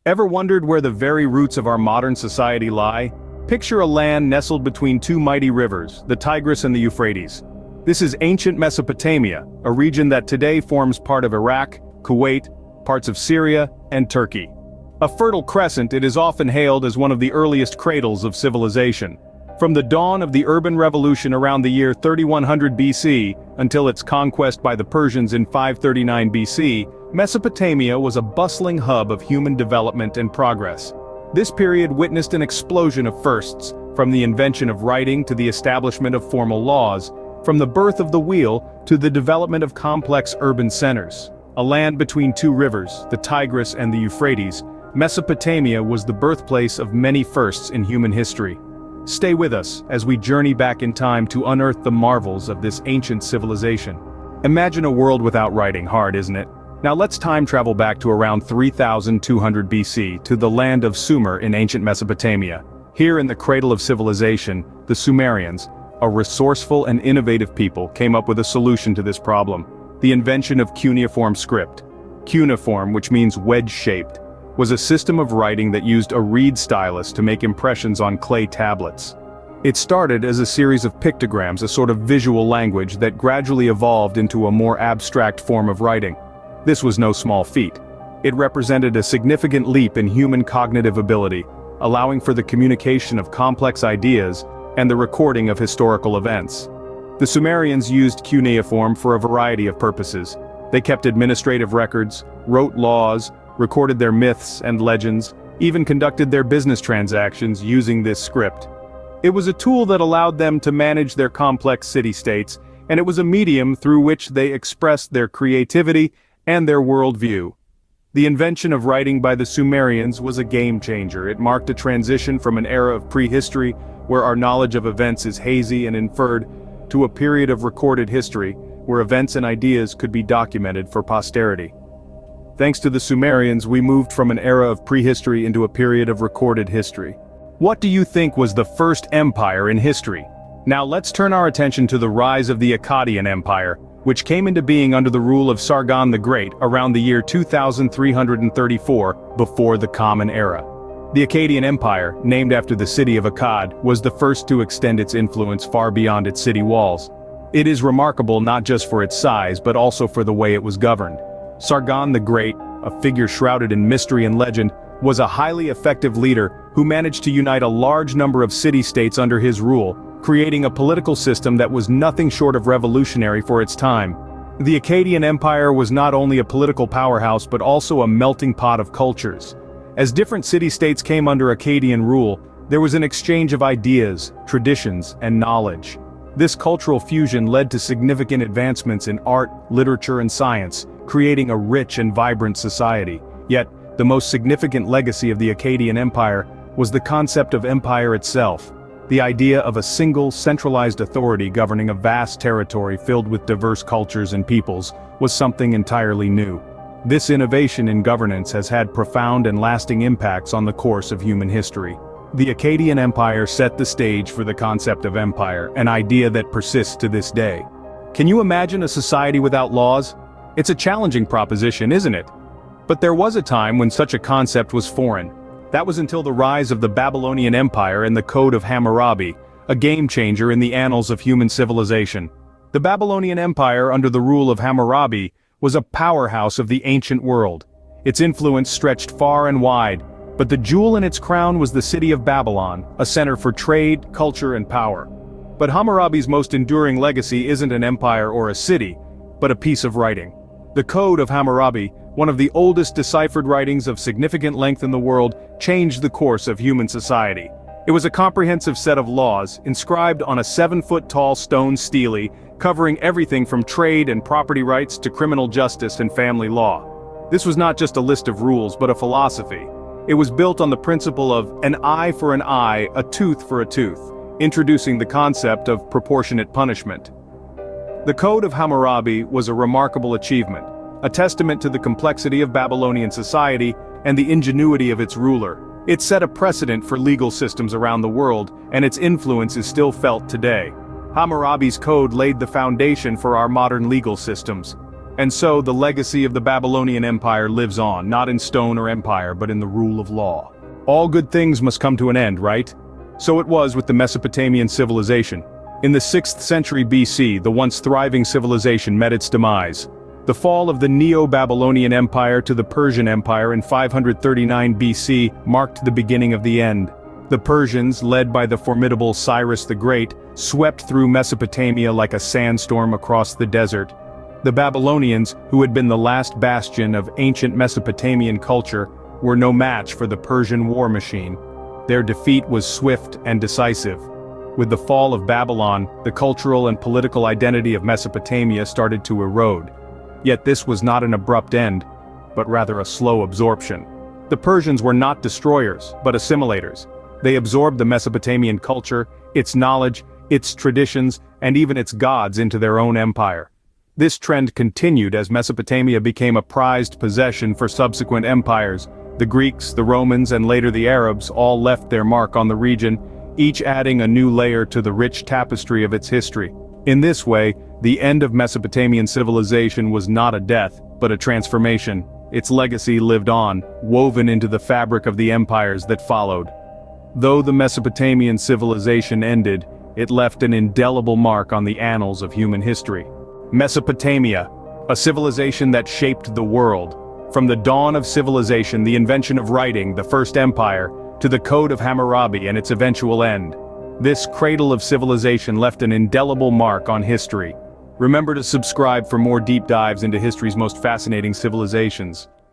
Ever wondered where the very roots of our modern society lie? Picture a land nestled between two mighty rivers, the Tigris and the Euphrates. This is ancient Mesopotamia, a region that today forms part of Iraq, Kuwait, parts of Syria, and Turkey. A fertile crescent, it is often hailed as one of the earliest cradles of civilization. From the dawn of the urban revolution around the year 3100 BC until its conquest by the Persians in 539 BC, Mesopotamia was a bustling hub of human development and progress. This period witnessed an explosion of firsts, from the invention of writing to the establishment of formal laws, from the birth of the wheel to the development of complex urban centers. A land between two rivers, the Tigris and the Euphrates, Mesopotamia was the birthplace of many firsts in human history. Stay with us as we journey back in time to unearth the marvels of this ancient civilization. Imagine a world without writing, hard, isn't it? Now let's time travel back to around 3200 BC to the land of Sumer in ancient Mesopotamia. Here in the cradle of civilization, the Sumerians, a resourceful and innovative people, came up with a solution to this problem: the invention of cuneiform script. Cuneiform, which means wedge-shaped, was a system of writing that used a reed stylus to make impressions on clay tablets. It started as a series of pictograms, a sort of visual language that gradually evolved into a more abstract form of writing. This was no small feat. It represented a significant leap in human cognitive ability, allowing for the communication of complex ideas and the recording of historical events. The Sumerians used cuneiform for a variety of purposes. They kept administrative records, wrote laws, recorded their myths and legends, even conducted their business transactions using this script. It was a tool that allowed them to manage their complex city-states, and it was a medium through which they expressed their creativity and their worldview. The invention of writing by the Sumerians was a game-changer. It marked a transition from an era of prehistory, where our knowledge of events is hazy and inferred, to a period of recorded history, where events and ideas could be documented for posterity. Thanks to the Sumerians, we moved from an era of prehistory into a period of recorded history. What do you think was the first empire in history? Now let's turn our attention to the rise of the Akkadian Empire, which came into being under the rule of Sargon the Great around the year 2334 before the Common Era. The Akkadian Empire, named after the city of Akkad, was the first to extend its influence far beyond its city walls. It is remarkable not just for its size but also for the way it was governed. Sargon the Great, a figure shrouded in mystery and legend, was a highly effective leader who managed to unite a large number of city-states under his rule, creating a political system that was nothing short of revolutionary for its time. The Akkadian Empire was not only a political powerhouse but also a melting pot of cultures. As different city-states came under Akkadian rule, there was an exchange of ideas, traditions, and knowledge. This cultural fusion led to significant advancements in art, literature, and science, creating a rich and vibrant society. Yet, the most significant legacy of the Akkadian Empire was the concept of empire itself. The idea of a single, centralized authority governing a vast territory filled with diverse cultures and peoples was something entirely new. This innovation in governance has had profound and lasting impacts on the course of human history. The Akkadian Empire set the stage for the concept of empire, an idea that persists to this day. Can you imagine a society without laws? It's a challenging proposition, isn't it? But there was a time when such a concept was foreign. That was until the rise of the Babylonian Empire and the Code of Hammurabi, a game-changer in the annals of human civilization. The Babylonian Empire, under the rule of Hammurabi, was a powerhouse of the ancient world. Its influence stretched far and wide, but the jewel in its crown was the city of Babylon, a center for trade, culture, and power. But Hammurabi's most enduring legacy isn't an empire or a city, but a piece of writing. The Code of Hammurabi, one of the oldest deciphered writings of significant length in the world, changed the course of human society. It was a comprehensive set of laws, inscribed on a 7-foot-tall stone stele, covering everything from trade and property rights to criminal justice and family law. This was not just a list of rules, but a philosophy. It was built on the principle of an eye for an eye, a tooth for a tooth, introducing the concept of proportionate punishment. The Code of Hammurabi was a remarkable achievement, a testament to the complexity of Babylonian society and the ingenuity of its ruler. It set a precedent for legal systems around the world, and its influence is still felt today. Hammurabi's code laid the foundation for our modern legal systems. And so the legacy of the Babylonian Empire lives on, not in stone or empire, but in the rule of law. All good things must come to an end, right? So it was with the Mesopotamian civilization. In the 6th century BC, the once thriving civilization met its demise. The fall of the Neo-Babylonian Empire to the Persian Empire in 539 BC marked the beginning of the end. The Persians, led by the formidable Cyrus the Great, swept through Mesopotamia like a sandstorm across the desert. The Babylonians, who had been the last bastion of ancient Mesopotamian culture, were no match for the Persian war machine. Their defeat was swift and decisive. With the fall of Babylon, the cultural and political identity of Mesopotamia started to erode. Yet this was not an abrupt end, but rather a slow absorption. The Persians were not destroyers, but assimilators. They absorbed the Mesopotamian culture, its knowledge, its traditions, and even its gods into their own empire. This trend continued as Mesopotamia became a prized possession for subsequent empires. The Greeks, the Romans, and later the Arabs all left their mark on the region, each adding a new layer to the rich tapestry of its history. In this way, the end of Mesopotamian civilization was not a death, but a transformation. Its legacy lived on, woven into the fabric of the empires that followed. Though the Mesopotamian civilization ended, it left an indelible mark on the annals of human history. Mesopotamia, a civilization that shaped the world. From the dawn of civilization, the invention of writing, the first empire, to the Code of Hammurabi and its eventual end. This cradle of civilization left an indelible mark on history. Remember to subscribe for more deep dives into history's most fascinating civilizations.